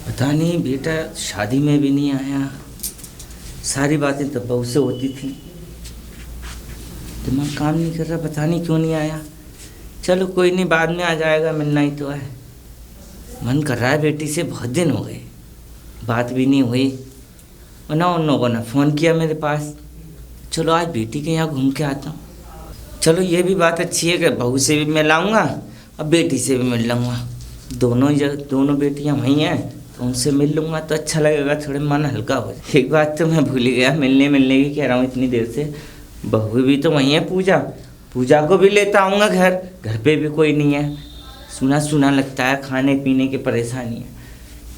पता नहीं बेटा शादी में भी नहीं आया। सारी बातें तब बहू से होती थी। दिमाग काम नहीं कर रहा, पता नहीं क्यों नहीं आया। चलो कोई नहीं, बाद में आ जाएगा, मिलना ही तो है। मन कर रहा है बेटी से, बहुत दिन हो गए बात भी नहीं हुई। और ना उन लोगों ने फ़ोन किया मेरे पास। चलो आज बेटी के यहाँ घूम के आता हूँ। चलो ये भी बात अच्छी है कि बहू से भी मिल आऊँगा और बेटी से भी मिल लूँगा। दोनों बेटियाँ वहीं हैं तो उनसे मिल लूँगा तो अच्छा लगेगा, थोड़ा मन हल्का हो जाए। एक बात तो मैं भूल ही गया, मिलने की कह रहा हूँ इतनी देर से। बहू भी तो वहीं है, पूजा को भी लेता आऊँगा घर पे भी कोई नहीं है। सुना सुना लगता है, खाने पीने की परेशानी है।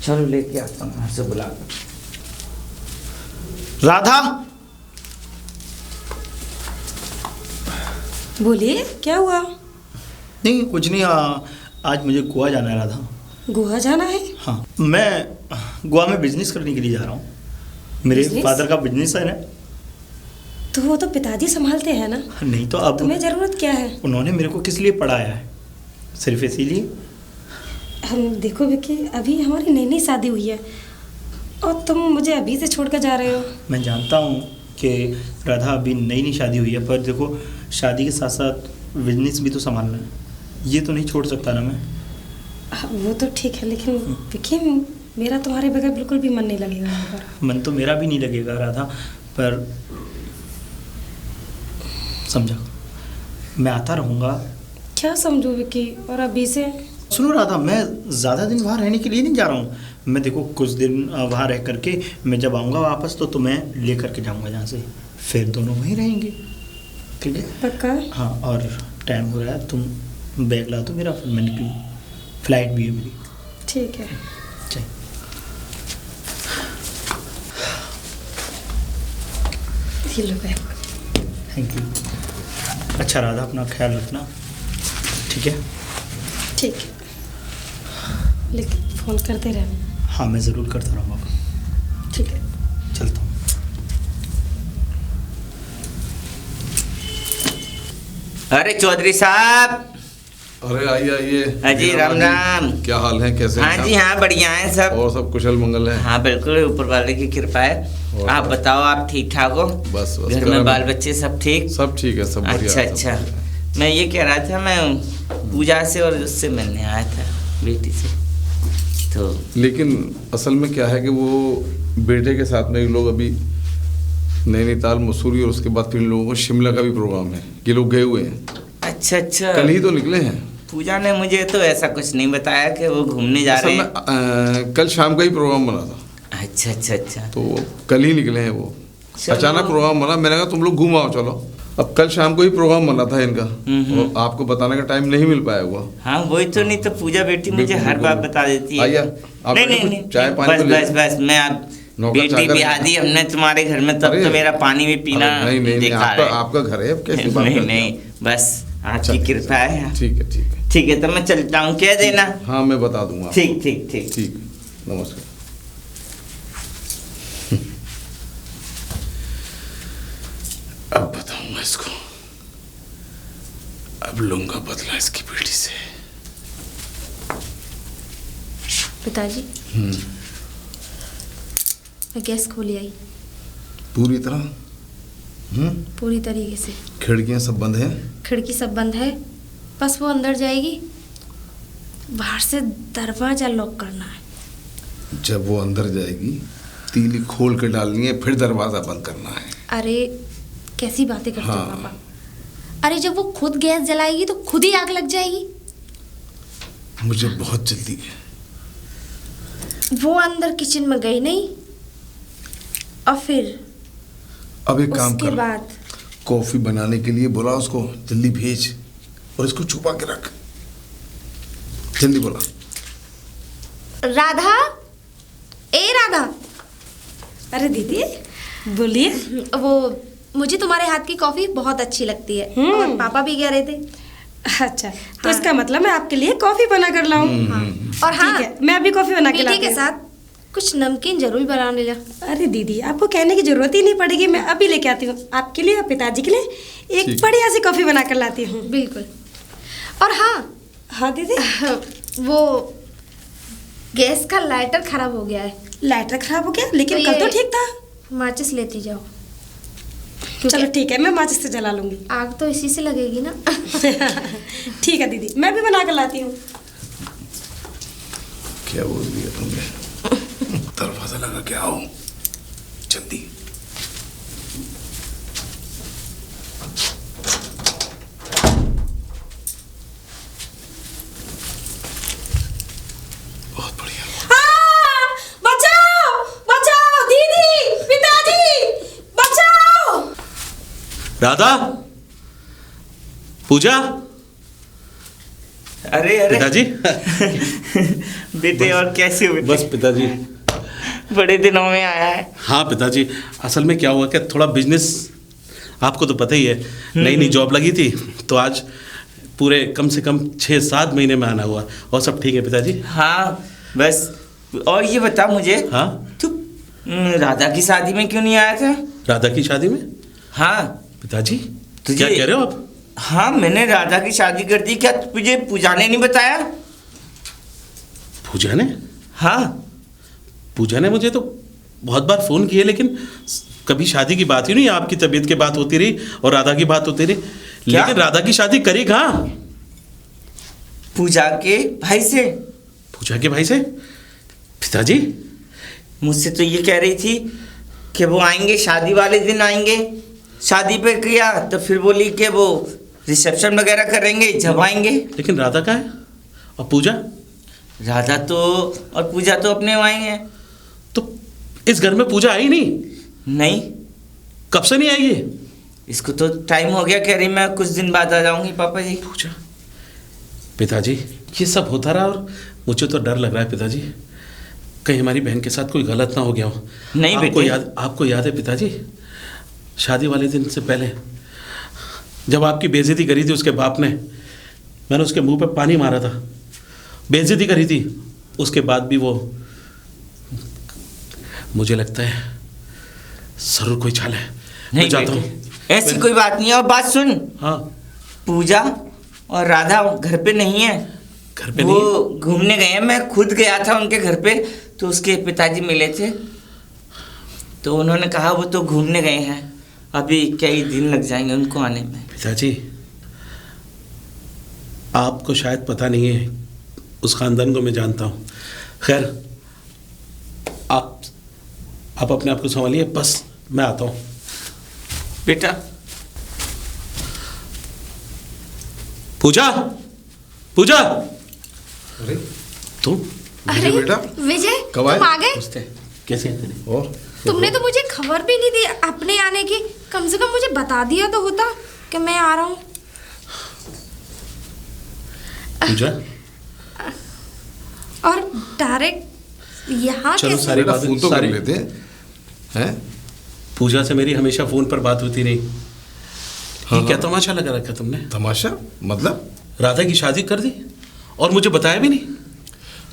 चलो लेके आता हूँ वहाँ से बुला कर। राधा, बोलिए क्या हुआ? नहीं कुछ नहीं। आज मुझे गोवा जाना है राधा। गोवा जाना है? हाँ, मैं गोवा में बिजनेस करने के लिए जा रहा हूँ। मेरे फादर का बिजनेस है ना। तो वो तो पिताजी संभालते हैं ना। नहीं तो अब तुम्हें ज़रूरत क्या है? उन्होंने मेरे को किस लिए पढ़ाया है? सिर्फ इसीलिए। हम देखो विक्की, अभी हमारी नई नई शादी हुई है और तुम मुझे अभी से छोड़ कर जा रहे हो। मैं जानता हूँ कि राधा अभी नई शादी हुई है, पर देखो शादी के साथ साथ बिजनेस भी तो संभालना है। ये तो नहीं छोड़ सकता ना मैं। वो तो ठीक है, लेकिन विक्की मेरा तुम्हारे बगैर बिल्कुल भी मन नहीं लगेगा यहाँ पर। मन तो मेरा भी नहीं लगेगा राधा, पर समझा, मैं आता रहूँगा। क्या समझो विक्की? और अभी से सुनो राधा, मैं ज़्यादा दिन वहाँ रहने के लिए नहीं जा रहा हूँ। मैं देखो कुछ दिन वहाँ रह करके मैं जब आऊँगा वापस तो तुम्हें ले करके जाऊँगा जहाँ से, फिर दोनों वहीं रहेंगे। ठीक है? पक्का? हाँ, और टाइम हो रहा है, तुम बैग ला दो मेरा, फिर मैं निकलूँ। फ्लाइट भी है मेरी। ठीक है। चल। ये लो बैग। Thank you. अच्छा राधा, अपना ख्याल रखना, ठीक है? ठीक है, लेकिन फ़ोन करते रहना। हाँ, मैं ज़रूर करता रहूँगा। ठीक है, चलता हूँ। अरे चौधरी साहब। अरे आइए आइए। अजी राम राम। क्या हाल है, कैसे हैं? हाँ जी हाँ, बढ़िया है सब। और सब कुशल मंगल है? हाँ बिल्कुल, ऊपर वाले की कृपा है। आप बताओ, आप ठीक ठाक हो? बस घर में बाल बच्चे सब ठीक? सब ठीक है, सब बढ़िया। अच्छा अच्छा। मैं ये कह रहा था, मैं पूजा से और उससे मिलने आया था, बेटी से। तो लेकिन असल में क्या है कि वो बेटे के साथ में लोग अभी नैनीताल, मसूरी और उसके बाद फिर लोगों को शिमला का भी प्रोग्राम है। ये लोग गए हुए हैं। अच्छा अच्छा, कल ही तो निकले हैं। पूजा ने मुझे तो ऐसा कुछ नहीं बताया कि वो घूमने जा रहे हैं। कल शाम का ही प्रोग्राम बना था। अच्छा अच्छा अच्छा। तो कल ही निकले हैं वो। अचानक प्रोग्राम बना, मैंने कहा तुम लोग घूम आओ चलो। अब कल शाम को ही प्रोग्राम बना था इनका, और आपको बताने का टाइम नहीं मिल पाया हुआ। हाँ वही तो, नहीं तो पूजा बेटी मुझे हर बात बता देती है। आइए, नहीं नहीं, चाय पानी बस मैं आप बेटी ब्याह दी हमने तुम्हारे घर में, तब तो मेरा पानी भी पीना नहीं, आपका घर है, कैसी बात कर रहे हैं? बस आपकी कृपा है। ठीक है ठीक है ठीक है, तो मैं चलता हूँ, कह देना। हाँ, मैं बता दूंगा। ठीक ठीक ठीक ठीक, नमस्कार। अब बताऊंगा इसको, अब लूंगा बदला इसकी बेटी से। पिताजी, मैं गैस खोली आई पूरी तरह? पूरी तरीके से। खिड़कियां सब बंद हैं? खिड़की सब बंद है, बस वो अंदर जाएगी, बाहर से दरवाजा लॉक करना है। जब वो अंदर जाएगी तीली खोल के डालनी है, फिर दरवाजा बंद करना है। अरे कैसी बातें करते हो हाँ। पापा? अरे जब वो खुद गैस जलाएगी तो खुद ही आग लग जाएगी। मुझे बहुत जल्दी है। वो अंदर किचन में गई नहीं, और फिर अब एक काम उसके कर, बाद कॉफी बनाने के लिए बोला उसको, जल्दी भेज, और इसको छुपा के रख, जल्दी बोला। राधा, ए राधा। अरे दीदी बोलिए। वो मुझे तुम्हारे हाथ की कॉफी बहुत अच्छी लगती है, और पापा भी कह रहे थे। अच्छा, तो इसका मतलब मैं आपके लिए कॉफी बना कर लाऊं? और हाँ, ठीक है, मैं अभी कॉफी बना के लाती के हूं। साथ कुछ नमकीन जरूर बनाने ला। अरे दीदी, आपको कहने की जरूरत ही नहीं पड़ेगी, मैं अभी लेके आती हूँ आपके लिए और पिताजी के लिए एक बढ़िया सी कॉफी बना कर लाती हूँ। बिल्कुल। और हाँ हाँ दीदी, वो गैस का लाइटर खराब हो गया है। लाइटर खराब हो गया, लेकिन तो कल तो ये- ठीक था। माचिस लेती जाओ। चलो ठीक है, मैं माचिस से जला लूंगी। आग तो इसी से लगेगी ना। ठीक है दीदी, मैं भी बना कर लाती हूँ। क्या बोल दिया तुमने? दरवाजा लगा के आओ जल्दी। बहुत बढ़िया। बचाओ बचाओ, दीदी, पिताजी, बचाओ। राधा, पूजा। अरे अरे पिताजी। बेटे, और कैसे हो? बस पिताजी। बड़े दिनों में आया है। हाँ पिताजी, असल में क्या हुआ कि थोड़ा बिजनेस, आपको तो पता ही है, नई नई जॉब लगी थी, तो आज पूरे कम से कम 6-7 महीने में आना हुआ। और सब ठीक है पिताजी? हाँ बस। और ये बता मुझे, हाँ। तू राधा की शादी में क्यों नहीं आया था? राधा की शादी में? हाँ पिताजी तुझे- क्या कह रहे हो आप? हाँ, मैंने राधा की शादी कर दी। क्या तुझे पूजा ने नहीं बताया? पूजा ने? हाँ। पूजा ने मुझे तो बहुत बार फ़ोन किए, लेकिन कभी शादी की बात ही नहीं। आपकी तबीयत की बात होती रही और राधा की बात होती रही, क्या? लेकिन राधा की शादी करी कहाँ? पूजा के भाई से। पूजा के भाई से? पिताजी मुझसे तो ये कह रही थी कि वो आएंगे, शादी वाले दिन आएंगे। शादी पे किया तो फिर बोली कि वो रिसेप्शन वगैरह करेंगे जब आएंगे। लेकिन राधा का है और पूजा? राधा तो और पूजा तो अपने वहाँ ही है। तो इस घर में पूजा आई नहीं? नहीं, कब से नहीं आई ये? इसको तो टाइम हो गया, कह रही मैं कुछ दिन बाद आ जाऊंगी पापा जी। पूजा, पिताजी ये सब होता रहा और मुझे तो डर लग रहा है पिताजी, कहीं हमारी बहन के साथ कोई गलत ना हो गया हो। नहीं बेटे। आपको याद है पिताजी, शादी वाले दिन से पहले जब आपकी बेइज्जती करी थी उसके बाप ने, मैंने उसके मुंह पे पानी मारा था, बेइज्जती करी थी। उसके बाद भी वो, मुझे लगता है जरूर कोई चाल है। मैं नहीं जाता बेटे, हूँ। ऐसी कोई बात नहीं है। और बात सुन, हाँ। पूजा और राधा घर पे नहीं है। घर पे वो नहीं? घूमने गए हैं। मैं खुद गया था उनके घर पे, तो उसके पिताजी मिले थे, तो उन्होंने कहा वो तो घूमने गए हैं, अभी कई दिन लग जाएंगे उनको आने में। पिताजी आपको शायद पता नहीं है, उस खानदान को मैं जानता हूँ। खैर आप अपने आप को संभालिए, बस मैं आता हूँ। बेटा। पूजा, पूजा, अरे तुम अरे बेटा, विजय, कब आए? तुम आ गए? कैसे हैं तेरे? और तुमने तो मुझे खबर भी नहीं दी अपने आने की। कम से कम मुझे बता दिया तो होता कि मैं आ रहा हूँ। पूजा, और डायरेक्ट यहाँ चलो कैसे? सारी बेटा बातें फोन तो कर सारी लेते हैं। पूजा से मेरी हमेशा फोन पर बात होती रही। हाँ, ये क्या हाँ। तमाशा लगा रखा तुमने? तमाशा मतलब? राधा की शादी कर दी और मुझे बताया भी नहीं।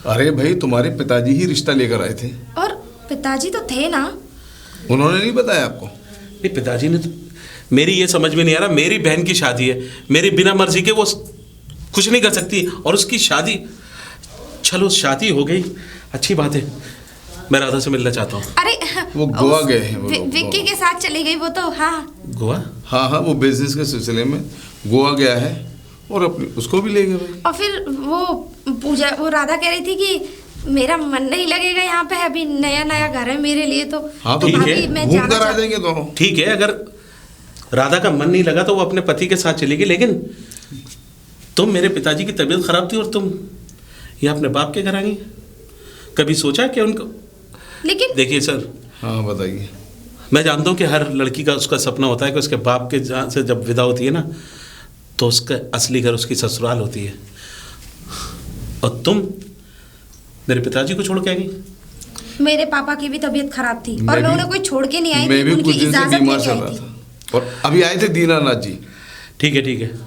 अरे भाई, तुम्हारे पिताजी ही रिश्ता लेकर आए थे, और पिताजी तो थे ना। उन्होंने नहीं बताया आपको? नहीं, पिताजी ने तो, मेरी ये समझ में नहीं आ रहा, मेरी बहन की शादी है, मेरी बिना मर्जी के वो कुछ नहीं कर सकती, और उसकी शादी, चलो शादी हो गई, अच्छी बात है, मैं राधा से मिलना चाहता हूँ। अरे वो गोवा गए हैं वो लोग, विक्की गोवा। के साथ चली गई वो तो। हाँ गोवा? हाँ हाँ, वो बिजनेस के सिलसिले में गोवा गया है, और अपनी उसको भी ले गए भाई। और फिर वो पूजा, वो राधा कह रही थी कि मेरा मन नहीं लगेगा यहाँ पे, अभी नया नया घर है मेरे लिए, तो हाँ तो ठीक है, अभी मैं घूम जाना कर आ चाहती- जाएंगे दोनों। ठीक है, अगर राधा का मन नहीं लगा तो वो अपने पति के साथ चलेगी, लेकिन तुम, मेरे पिताजी की तबीयत खराब थी और तुम ये अपने बाप के घर आ गई। कभी सोचा कि उनको, लेकिन देखिए सर, हाँ बताइए। मैं जानता हूँ कि हर लड़की का उसका सपना होता है कि उसके बाप के जहाँ से जब विदा होती है ना, तो उसका असली घर उसकी ससुराल होती है, और तुम मेरे पिताजी को छोड़ के आ गई। मेरे पापा की भी तबीयत खराब थी मैं और मैं भी- उन्हें कोई छोड़ के नहीं आई मैं थी, भी उनकी कुछ दिन से इजाजत बीमार लेके चल आई रहा थी। था, और अभी आए थे दीनानाथ जी। ठीक है, ठीक है,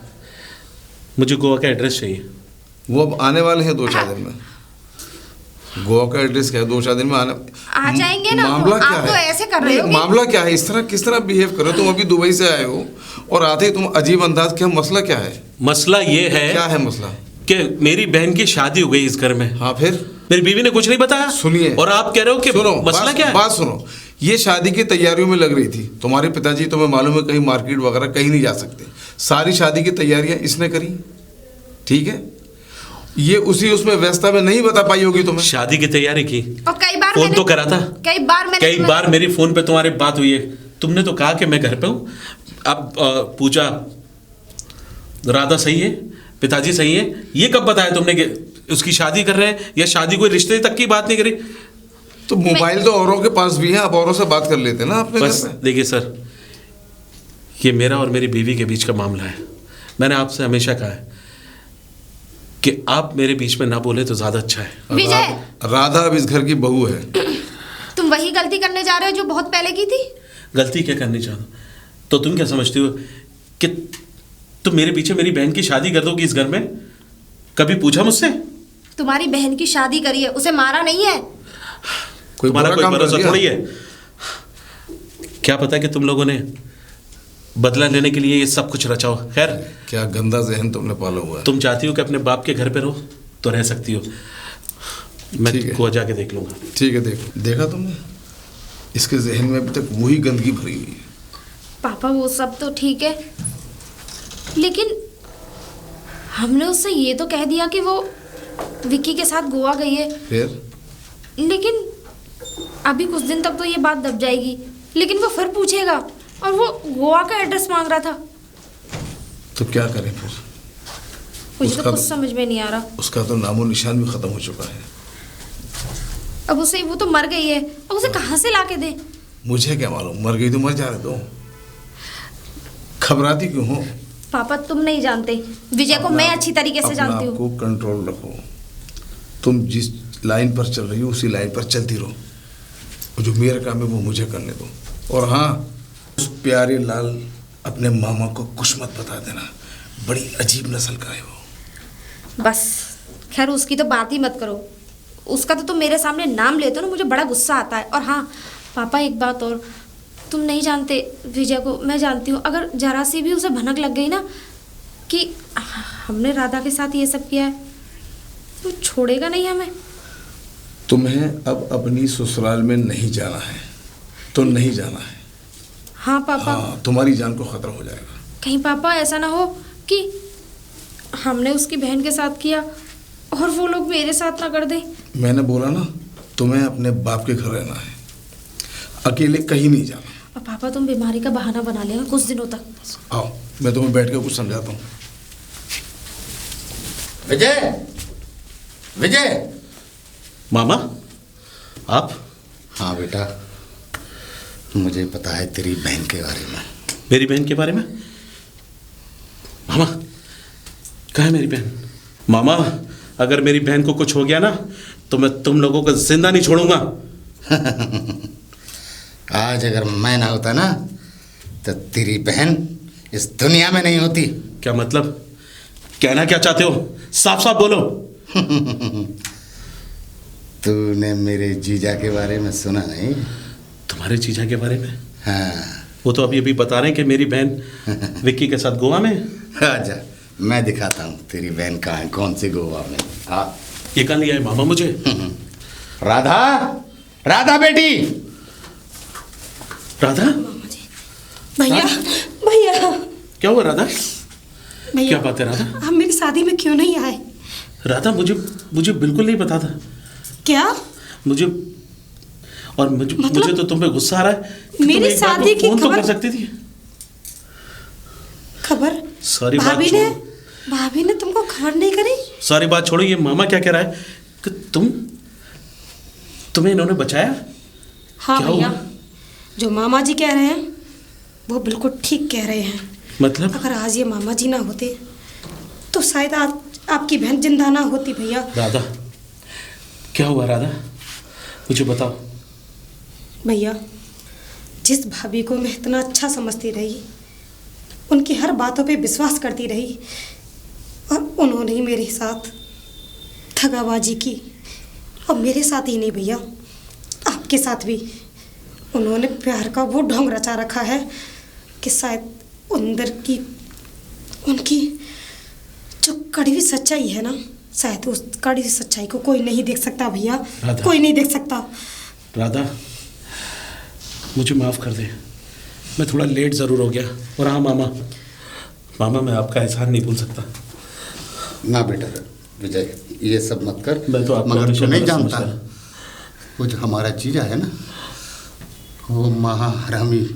मुझे गोवा का एड्रेस चाहिए। वो अब आने वाले हैं 2-4 दिन में। गोवा का एड्रेस क्या है, 2-4 दिन में आना। आ जाएंगे ना, मामला आप क्या तो है? ऐसे कर रहे हो कि- मामला क्या है? इस तरह किस तरह बिहेव करो? तुम अभी दुबई से आए हो और आते ही तुम अजीब अंदाज, क्या मसला क्या है? मसला ये है क्या है मसला? कि मेरी बहन की शादी हो गई इस घर में, हाँ फिर? मेरी बीवी ने कुछ नहीं बताया। सुनिए, और आप कह रहे हो कि सुनो, मसला क्या है? बात सुनो। ये शादी की तैयारियों में लग रही थी। तुम्हारे पिताजी, तुम्हें मालूम है, कहीं मार्केट वगैरह कहीं नहीं जा सकते। सारी शादी की तैयारियां इसने करी, ठीक है। ये उसी उसमें व्यस्तता में नहीं बता पाई होगी तुम्हें। शादी की तैयारी की और कई बार फोन तो करा था, कई बार मेरी फोन पे तुम्हारी बात हुई है। तुमने तो कहा कि मैं घर पे हूँ। अब पूजा, राधा सही है, पिताजी सही है, ये कब बताया तुमने कि उसकी शादी कर रहे हैं, या शादी कोई रिश्ते तक की बात नहीं करी? तो मोबाइल तो औरों के पास भी है, आप औरों से बात कर लेते ना अपने बस घर पे। देखिए सर, ये मेरा और मेरी बीवी के बीच का मामला है। मैंने आपसे हमेशा कहा है कि आप मेरे बीच में ना बोले तो ज्यादा अच्छा है। विजय, राधा अब इस घर की बहू है। तुम वही गलती करने जा रहे हो जो बहुत पहले की थी। गलती क्या करनी चाहता? तो तुम क्या समझती हो कि तुम मेरे पीछे मेरी बहन की शादी कर दोगी इस घर में? कभी पूछा मुझसे? तुम्हारी बहन की शादी करी है, उसे मारा नहीं है। तुम्हारा कोई बुरा काम कर भरोसा दिया? थोड़ी है। क्या पता कि तुम लोगों ने बदला लेने के लिए ये सब कुछ रचा हो। खैर, क्या गंदा जहन तुमने पाला हुआ है। तुम चाहती हो कि अपने बाप के घर पे रहो तो रह सकती हो। मैं ठीक है। गोवा जाके देख लूंगा। ठीक है, देखा तुमने, इसके जहन में अभी तक वही गंदगी भरी हुई है। पापा वो सब तो ठीक है, लेकिन हमने उससे ये तो कह दिया कि वो विक्की के साथ गोवा गई है। फिर लेकिन अभी कुछ दिन तक तो ये बात दब जाएगी, लेकिन वो फिर पूछेगा, और वो गोवा का एड्रेस मांग रहा था। तो क्या करें फिर? मुझे उसका तो कुछ तो- समझ में नहीं आ रहा। उसका तो नामो निशान भी खत्म हो चुका है। अब उसे, वो तो मर गई है, अब उसे कहाँ से ला के दे? मुझे क्या मालूम, मर गई तो मर जा रहे दो, घबराती क्यों हो? पापा तुम नहीं जानते, विजय को मैं अच्छी तरीके से जानती हूँ। को कंट्रोल रखो। तुम जिस लाइन पर चल रही हो उसी लाइन पर चलती रहो। और जो मेरा काम है वो मुझे करने दो। और हाँ, उस प्यारे लाल अपने मामा को कुछ मत बता देना, बड़ी अजीब नस्ल का है वो। बस खैर, उसकी तो बात ही मत करो। उसका तो तुम मेरे सामने नाम लेते हो ना, मुझे बड़ा गुस्सा आता है। और हाँ पापा, एक बात और, तुम नहीं जानते विजय को, मैं जानती हूँ। अगर जरा सी भी उसे भनक लग गई ना कि हमने राधा के साथ ये सब किया है, तो छोड़ेगा नहीं हमें। तुम्हें अब अपनी ससुराल में नहीं जाना है तो नहीं जाना है। हाँ पापा। हाँ, तुम्हारी जान को खतरा हो जाएगा। कहीं पापा ऐसा ना हो कि हमने उसकी बहन के साथ किया और वो लोग मेरे साथ ना कर दे। मैंने बोला ना, तुम्हें अपने बाप के घर रहना है, अकेले कहीं नहीं जाना। और पापा तुम बीमारी का बहाना बना लेना कुछ दिनों तक। आओ, मैं तुम्हें बैठ कर कुछ समझाता हूँ। विजय, विजय। मामा, आप? हाँ बेटा, मुझे पता है तेरी बहन के बारे में। मेरी बहन के बारे में? मामा, कहाँ है मेरी बहन? मामा, अगर मेरी बहन को कुछ हो गया ना तो मैं तुम लोगों को जिंदा नहीं छोड़ूंगा। आज अगर मैं ना होता ना तो तेरी बहन इस दुनिया में नहीं होती। क्या मतलब? कहना क्या चाहते हो? साफ साफ बोलो। तूने मेरे जीजा के बारे में सुना नहीं? तुम्हारे जीजा के बारे में? हाँ। वो तो अभी अभी बता रहे हैं कि मेरी बहन विक्की के साथ गोवा में। आजा, मैं दिखाता हूँ तेरी बहन कहाँ है, कौन सी गोवा में। हाँ, ये कहाँ लिया है मामा मुझे? राधा, राधा बेटी। राधा? भैया, भैया, क्या हुआ राधा? भैया, क्या बात है राधा? आप मेरी शादी में क्यों नहीं आए? राधा, मुझे बिल्कुल नहीं पता था। क्या? मुझे मुझे तो तुम पे गुस्सा आ रहा है कि मेरी तुम एक बार शादी को की फोन तो खबर- कर सकती थी। खबर? सारी बात भाभी छोड़ो। ने तुमको खबर नहीं करी? सारी बात छोड़ो, ये मामा क्या कह रहा है कि तुम्हें इन्होंने बचाया? हाँ क्या भैया, हुआ? जो मामा जी कह रहे हैं वो बिल्कुल ठीक कह रहे हैं। मतलब? अगर आज ये मामा जी ना होते तो शायद आज आपकी बहन जिंदा ना होती। भैया, राधा, क्या हुआ राधा? मुझे बताओ। भैया, जिस भाभी को मैं इतना अच्छा समझती रही, उनकी हर बातों पे विश्वास करती रही, और उन्होंने ही मेरे साथ ठगाबाजी की। और मेरे साथ ही नहीं भैया, आपके साथ भी उन्होंने प्यार का वो ढोंग रचा रखा है कि शायद अंदर की उनकी जो कड़वी सच्चाई है ना, शायद उस कड़ी सच्चाई को कोई नहीं देख सकता भैया, राधा। कोई नहीं देख सकता। राधा, मुझे माफ़ कर दे, मैं थोड़ा लेट ज़रूर हो गया। और हाँ मामा, मैं आपका एहसान नहीं भूल सकता। ना बेटा विजय, ये सब मत कर। मैं तो आपको मगर हमेशा तू नहीं गलत जानता, समझता। वो जो हमारा जीजा है ना, वो महाहरामी,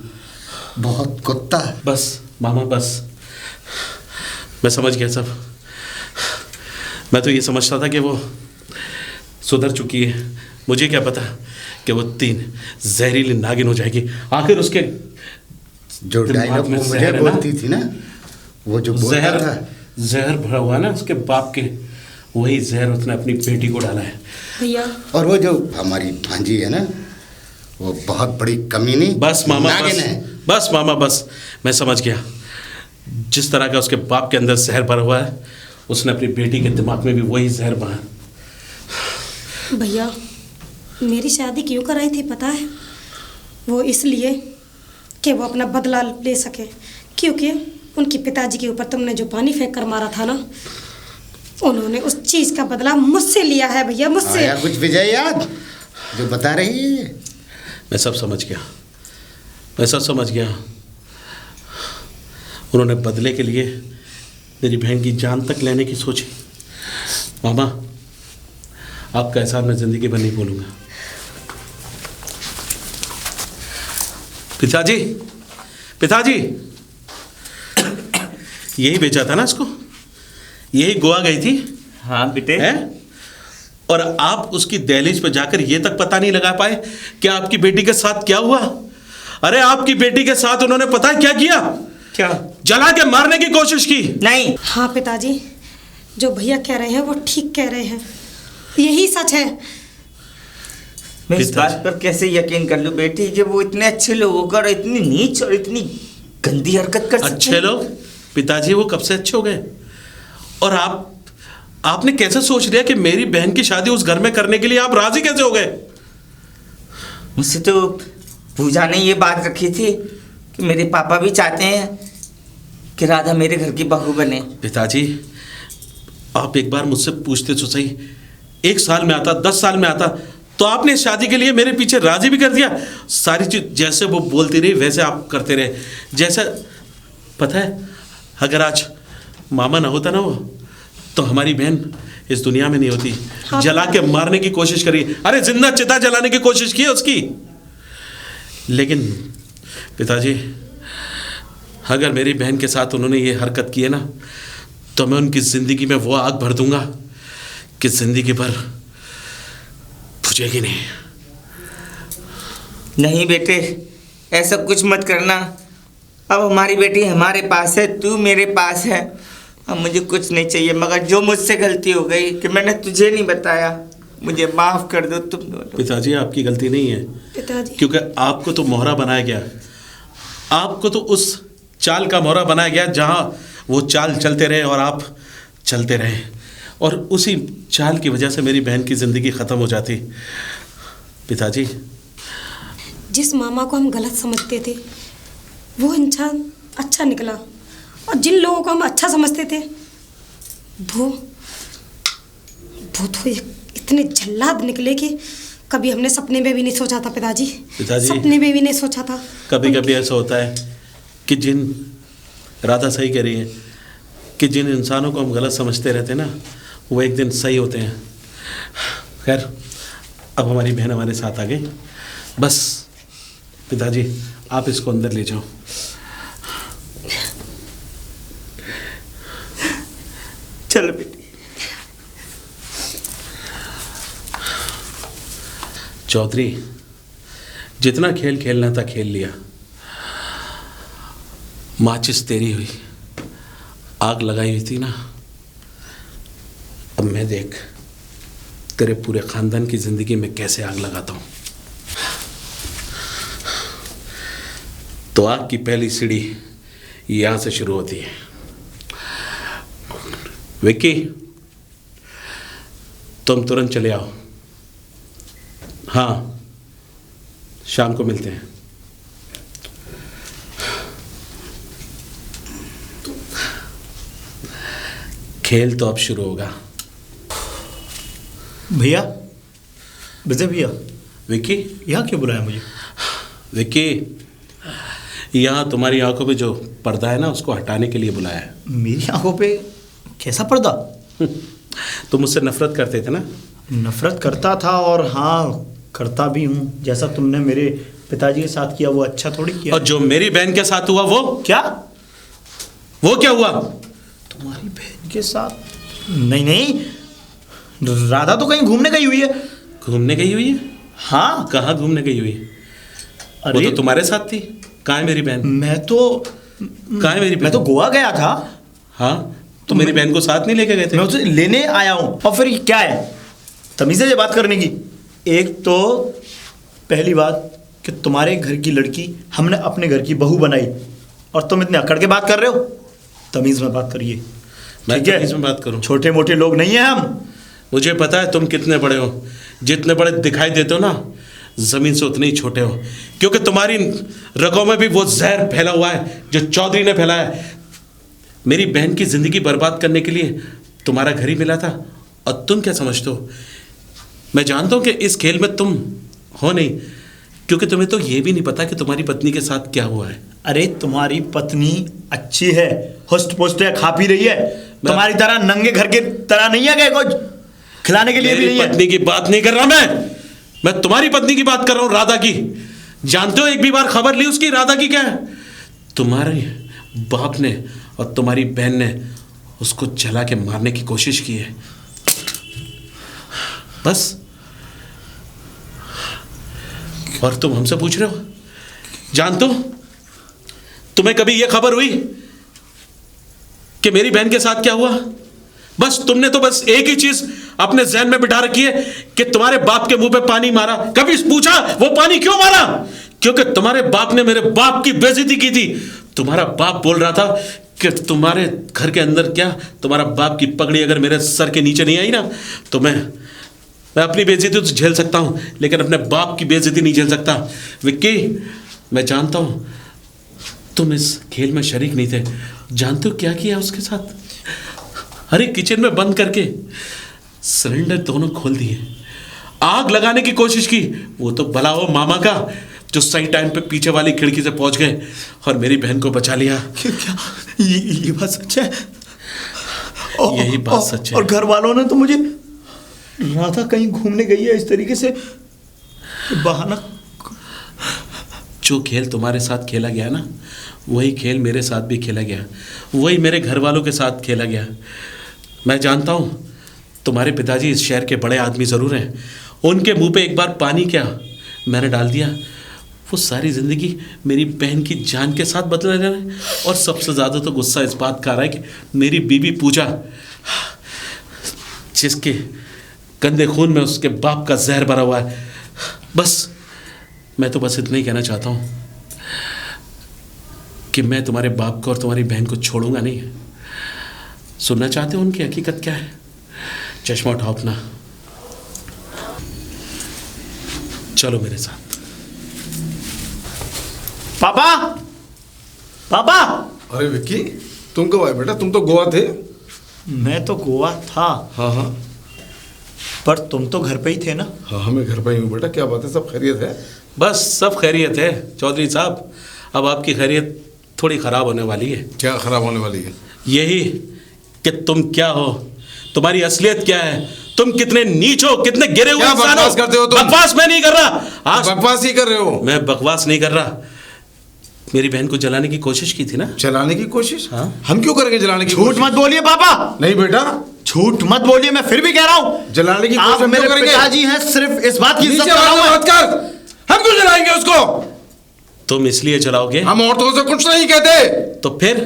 बहुत कुत्ता है। बस मामा बस, मैं समझ गया सब। मैं तो ये समझता था कि वो सुधर चुकी है, मुझे क्या पता कि वो 3 जहरीली नागिन हो जाएगी। आखिर उसके जो दिमाग डायलॉग में वो मुझे जहर है ना? बोलती थी ना, वो जो बोलता था, जहर भरा हुआ है ना उसके बाप के, वही जहर उसने अपनी बेटी को डाला है। भैया और वो जो हमारी भांजी है ना, वो बहुत बड़ी कमीनी बस मामा नागिन बस, है। बस मामा बस, मैं समझ गया। जिस तरह का उसके बाप के अंदर जहर भरा हुआ है, उसने अपनी बेटी के दिमाग में भी वही जहर भरा। भैया, मेरी शादी क्यों कराई थी पता है? वो इसलिए कि वो अपना बदला ले सके, क्योंकि उनके पिताजी के ऊपर तुमने जो पानी फेंक कर मारा था ना, उन्होंने उस चीज़ का बदला मुझसे लिया है भैया, मुझसे। आया कुछ विजय याद जो बता रही है? मैं सब समझ गया, मैं सब समझ गया। उन्होंने बदले के लिए मेरी बहन की जान तक लेने की सोची। मामा, आपका एहसान मैं जिंदगी भर नहीं भूलूंगा। पिताजी, पिताजी, यही बेचा था ना इसको, यही गोवा गई थी। हाँ बेटे। हैं? और आप उसकी दहलीज पर जाकर ये तक पता नहीं लगा पाए कि आपकी बेटी के साथ क्या हुआ। अरे आपकी बेटी के साथ उन्होंने पता है क्या किया? क्या? जला के मारने की कोशिश की। नहीं। हाँ पिताजी, जो भैया कह रहे हैं वो ठीक कह रहे हैं, यही सच है। मैं इस पिताजी। बात पर कैसे यकीन कर लूं बेटी कि वो इतने अच्छे लोगों का और इतनी नीच और इतनी गंदी हरकत कर सकते अच्छे हैं? लोग? पिताजी वो कब से अच्छे हो गए? और आपने कैसे सोच लिया कि मेरी बहन की शादी उस घर में करने के लिए आप राजी कैसे हो गए? मुझसे तो पूजा ने ये बात रखी थी कि मेरे पापा भी चाहते हैं कि राधा मेरे घर की बहू बने। पिताजी, आप एक बार मुझसे पूछते तो सही। 1 साल में आता, 10 साल में आता, तो आपने इस शादी के लिए मेरे पीछे राजी भी कर दिया। सारी चीज जैसे वो बोलती रही वैसे आप करते रहे। जैसे पता है, अगर आज मामा ना होता ना वो, तो हमारी बहन इस दुनिया में नहीं होती। जला के मारने की कोशिश करी, अरे जिंदा चिता जलाने की कोशिश की है उसकी। लेकिन पिताजी, अगर मेरी बहन के साथ उन्होंने ये हरकत की है ना, तो मैं उनकी जिंदगी में वो आग भर दूंगा कि जिंदगी भर बुझेगी नहीं। नहीं बेटे, ऐसा कुछ मत करना। अब हमारी बेटी हमारे पास है, तू मेरे पास है, अब मुझे कुछ नहीं चाहिए। मगर जो मुझसे गलती हो गई कि मैंने तुझे नहीं बताया, मुझे माफ़ कर दो तुम दोनों। पिताजी, आपकी गलती नहीं है, पिताजी, क्योंकि आपको तो मोहरा बनाया गया। आपको तो उस चाल का मोहरा बनाया गया जहां वो चाल चलते रहे और आप चलते रहे, और उसी चाल की वजह से मेरी बहन की ज़िंदगी ख़त्म हो जाती। पिताजी, जिस मामा को हम गलत समझते थे वो इंसान अच्छा निकला, और जिन लोगों को हम अच्छा समझते थे वो तो इतने जल्लाद निकले कि कभी हमने सपने में भी नहीं सोचा था पिताजी। पिताजी, सपने में भी नहीं सोचा था। कभी कभी ऐसा होता है कि राधा सही कह रही है कि जिन इंसानों को हम गलत समझते रहते हैं ना, वो एक दिन सही होते हैं। खैर, अब हमारी बहन हमारे साथ आ गई। बस पिताजी, आप इसको अंदर ले जाओ। चलो बेटी। चौधरी, जितना खेल खेलना था खेल लिया। माचिस तेरी हुई, आग लगाई हुई थी ना, अब मैं देख तेरे पूरे खानदान की जिंदगी में कैसे आग लगाता हूं। तो आग की पहली सीढ़ी यहां से शुरू होती है। विक्की, तुम तुरंत चले आओ। हाँ, शाम को मिलते हैं। खेल तो अब शुरू होगा। भैया, विजय भैया, विक्की, यहाँ क्यों बुलाया मुझे? विक्की, यहाँ तुम्हारी आंखों पे जो पर्दा है ना, उसको हटाने के लिए बुलाया है। मेरी आंखों पे कैसा पर्दा? तुम मुझसे नफरत करते थे ना? नफरत करता था, और हाँ करता भी हूँ। जैसा तुमने मेरे पिताजी के साथ किया वो अच्छा थोड़ी किया। और जो मेरी बहन के साथ हुआ वो क्या? वो क्या हुआ? तुम्हारी बहन के साथ? नहीं नहीं, राधा तो कहीं घूमने गई हुई है। घूमने गई हुई है? हाँ। कहाँ घूमने गई हुई है? वो अरे तो तुम्हारे साथ थी। कहाँ है मेरी बहन? कहाँ है मेरी बहन? मैं तो गोवा गया था। हाँ, तो मेरी बहन को साथ नहीं लेके गए थे? मैं उसे लेने आया हूँ। और फिर ये क्या है तमीज़ से बात करने की? एक तो पहली बात कि तुम्हारे घर की लड़की हमने अपने घर की बहू बनाई, और तुम इतने अकड़ के बात कर रहे हो। तमीज़ में बात करिए। मैं ठीक है? तमीज़ में बात करूँ? छोटे मोटे लोग नहीं हैं हम। मुझे पता है तुम कितने बड़े हो। जितने बड़े दिखाई देते हो ना, ज़मीन से उतने ही छोटे हो, क्योंकि तुम्हारी रगों में भी वो जहर फैला हुआ है जो चौधरी ने फैलाया है। मेरी बहन की ज़िंदगी बर्बाद करने के लिए तुम्हारा घर ही मिला था, और तुम क्या समझते हो? मैं जानता हूँ कि इस खेल में तुम हो नहीं, क्योंकि तुम्हें तो ये भी नहीं पता कि तुम्हारी पत्नी के साथ क्या हुआ है। अरे तुम्हारी पत्नी अच्छी है, हुस्ट पुस्ट है, खा पी रही है। तुम्हारी तरह नंगे घर के तरह नहीं है, कुछ खिलाने के लिए भी नहीं है। पत्नी की बात नहीं कर रहा मैं तुम्हारी पत्नी की बात कर रहा हूँ, राधा की। जानते हो एक भी बार खबर ली उसकी? राधा की क्या है? तुम्हारे बाप ने और तुम्हारी बहन ने उसको जला के मारने की कोशिश की है। बस। और तुम हमसे पूछ रहे हो? जानते हो तुम्हें कभी यह खबर हुई कि मेरी बहन के साथ क्या हुआ? बस तुमने तो बस एक ही चीज अपने जहन में बिठा रखी है कि तुम्हारे बाप के मुंह पे पानी मारा। कभी पूछा वो पानी क्यों मारा? क्योंकि तुम्हारे बाप ने मेरे बाप की बेइज्जती की थी। तुम्हारा बाप बोल रहा था कि तुम्हारे घर के अंदर क्या, तुम्हारा बाप की पगड़ी अगर मेरे सर के नीचे नहीं आई ना, तो मैं अपनी बेइज्जती तो झेल सकता हूं, लेकिन अपने बाप की बेइज्जती नहीं झेल सकता। विक्की, मैं जानता हूं तुम इस खेल में शरीक नहीं थे। जानते हो क्या किया उसके साथ? अरे किचन में बंद करके सिलेंडर दोनों खोल दिए, आग लगाने की कोशिश की। वो तो भला हो मामा का जो सही टाइम पे पीछे वाली खिड़की से पहुंच गए और मेरी बहन को बचा लिया। क्या ये बात सच है? यही बात सच है। और घर वालों ने तो मुझे राधा कहीं घूमने गई है इस तरीके से बहाना। जो खेल तुम्हारे साथ खेला गया ना, वही खेल मेरे साथ भी खेला गया, वही मेरे घर वालों के साथ खेला गया। मैं जानता हूँ तुम्हारे पिताजी इस शहर के बड़े आदमी ज़रूर हैं, उनके मुंह पे एक बार पानी क्या मैंने डाल दिया, वो सारी ज़िंदगी मेरी बहन की जान के साथ बदला जा रहा है। और सबसे ज़्यादा तो गुस्सा इस बात का आ रहा है कि मेरी बीवी पूजा, जिसके गंदे खून में उसके बाप का जहर भरा हुआ है। बस मैं तो बस इतना ही कहना चाहता हूँ कि मैं तुम्हारे बाप को और तुम्हारी बहन को छोड़ूंगा नहीं। सुनना चाहते हो उनकी हकीकत क्या है? चश्मा उठाओ अपना, चलो मेरे साथ। पापा, पापा। अरे विक्की, तुम कब आए बेटा? तुम तो गोवा थे। मैं तो गोवा था। हाँ हाँ, पर तुम तो घर पे ही थे ना? हाँ मैं घर पे ही हूँ बेटा। क्या बात है, सब खैरियत है? बस सब खैरियत है चौधरी साहब। अब आपकी खैरियत थोड़ी ख़राब होने वाली है। क्या खराब होने वाली है? यही कि तुम क्या हो, तुम्हारी असलियत क्या है, तुम कितने नीच हो, कितने गिरे हुए इंसान हो। बकवास करते हो तुम? बकवास मैं नहीं कर रहा। आज बकवास ही कर रहे हो। मैं बकवास नहीं कर रहा। मेरी बहन को जलाने की कोशिश की थी ना? जलाने की कोशिश? हाँ। हम क्यों करेंगे जलाने की झूठ कोशिश? मत बोलिए पापा। नहीं बेटा, झूठ मत बोलिए, मैं फिर भी कह रहा हूँ जलाने की कोशिश आप हम मेरे क्यों करेंगे? पिताजी हैं, सिर्फ इस बात की इज्जत नीचे कर रहा हूं वाला मैं। मत कर। हम क्यों जलाएंगे उसको? तुम इसलिए जलाओगे? हम औरतों से कुछ नहीं कहते। तो फिर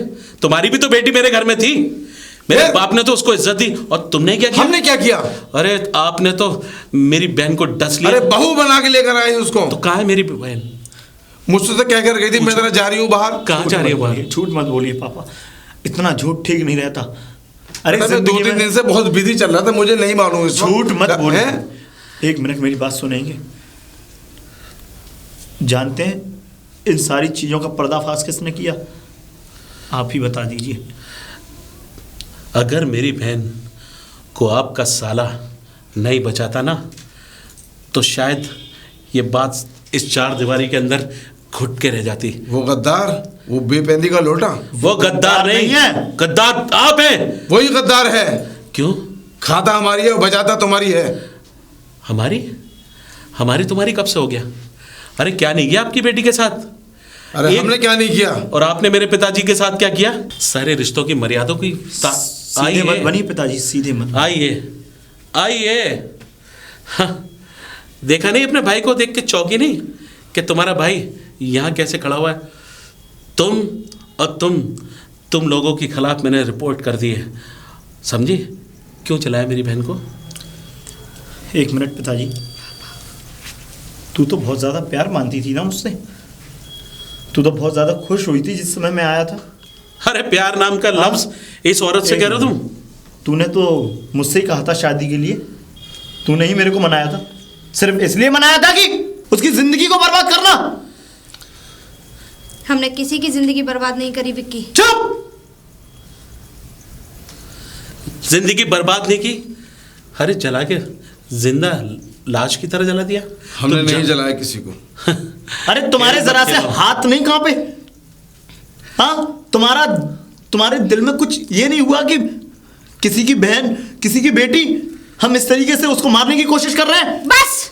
तुम्हारी भी तो बेटी मेरे घर में थी, मेरे फिर? बाप ने तो उसको इज्जत दी, और तुमने क्या किया? हमने क्या किया? अरे आपने तो मेरी बहन को डस लिया। अरे बहू बना के लेकर आए उसको। तो कहाँ है मेरी बहन? मुझसे तो कह कर गई थी मैं जरा जा रही हूँ बाहर। कहाँ जा रही है बाहर? झूठ मत बोलिए पापा, इतना झूठ ठीक नहीं रहता। अरे मैं जिंदगी 2-3 में दिन से बहुत बिजी चल रहा था, मुझे नहीं मालूम। झूठ मत बोलिए। हैं? एक मिनट मेरी बात सुनेंगे? जानते हैं इन सारी चीजों का पर्दाफाश किसने किया? आप ही बता दीजिए। अगर मेरी बहन को आपका साला नहीं बचाता ना तो शायद ये बात इस चार दीवारी के अंदर घुट के रह जाती। वो गद्दार, वो बेपेंदी का लोटा, वो गद्दार नहीं है, गद्दार आप हैं। वही गद्दार है। क्यों? खाता हमारी है, बजाता तुम्हारी है। हमारी हमारी तुम्हारी कब से हो गया? अरे क्या नहीं किया आपकी बेटी के साथ? अरे हमने क्या नहीं किया? और आपने मेरे पिताजी के साथ क्या किया? सारे रिश्तों की मर्यादों की सीधे मत बनिए पिताजी, सीधे मत। आइए आइए। हाँ, देखा नहीं अपने भाई को देख के चौंकी नहीं कि तुम्हारा भाई यहाँ कैसे खड़ा हुआ है? तुम और तुम लोगों के खिलाफ मैंने रिपोर्ट कर दी है, समझी? क्यों चलाया मेरी बहन को? एक मिनट पिताजी, तू तो बहुत ज़्यादा प्यार मानती थी ना मुझसे, तू तो बहुत ज़्यादा खुश हुई थी जिस समय मैं आया था। अरे प्यार नाम का लफ्ज़ इस औरत से कह रहे हो तुम? तूने तो मुझसे ही कहा था शादी के लिए, तूने ही मेरे को मनाया था। सिर्फ इसलिए मनाया था कि उसकी जिंदगी को बर्बाद करना। हमने किसी की जिंदगी बर्बाद नहीं करी विक्की। चुप! जिंदगी बर्बाद नहीं की? अरे जला के जिंदा लाश की तरह जला दिया। हमने नहीं जलाया किसी को। अरे तुम्हारे जरा से हाथ नहीं कांपे? हाँ, तुम्हारे दिल में कुछ ये नहीं हुआ कि किसी की बहन, किसी की बेटी, हम इस तरीके से उसको मारने की कोशिश कर रहे हैं? बस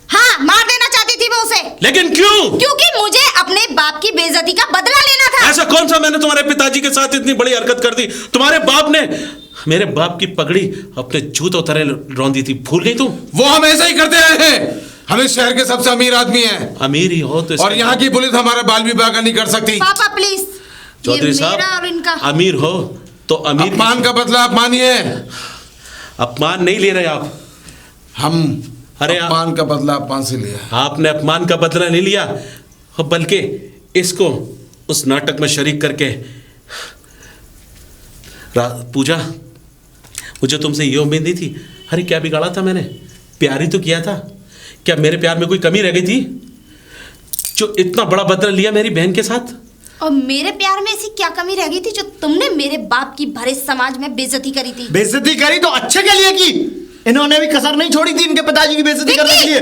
हाँ, मार देना चाहती थी मैं उसे। लेकिन क्यों? क्योंकि मुझे अपने बाप की बेइज्जती का बदला लेना था। ऐसा कौन सा मैंने तुम्हारे पिताजी के साथ इतनी बड़ी हरकत कर दी? तुम्हारे बाप ने मेरे बाप की पगड़ी अपने जूतों तरह रौंदी थी, भूल गई तुम? वो हम ऐसा ही करते आए हैं। हम इस शहर के सबसे अमीर आदमी हैं। अमीर ही हो तो और यहाँ की पुलिस हमारा बाल विवाह का नहीं कर सकती। पापा प्लीज, चौधरी साहब, अमीर हो तो अमीर। अपमान का बदला आप मानिए। अपमान नहीं ले रहे आप। हम अरे अपमान का बदला अपमान से लिया। आपने अपमान का बदला नहीं लिया, बल्कि इसको उस नाटक में शरीक करके। पूजा, मुझे तुमसे ये उम्मीद नहीं थी। अरे क्या बिगाड़ा था मैंने? प्यार ही तो किया था। क्या मेरे प्यार में कोई कमी रह गई थी जो इतना बड़ा बदला लिया मेरी बहन के साथ? और मेरे प्यार में ऐसी क्या कमी रह गई थी जो तुमने मेरे बाप की भरे समाज में बेइज्जती करी थी? बेइज्जती करी तो अच्छे के लिए की। इन्होंने भी कसर नहीं छोड़ी थी इनके पिताजी की बेइज्जती करने के लिए।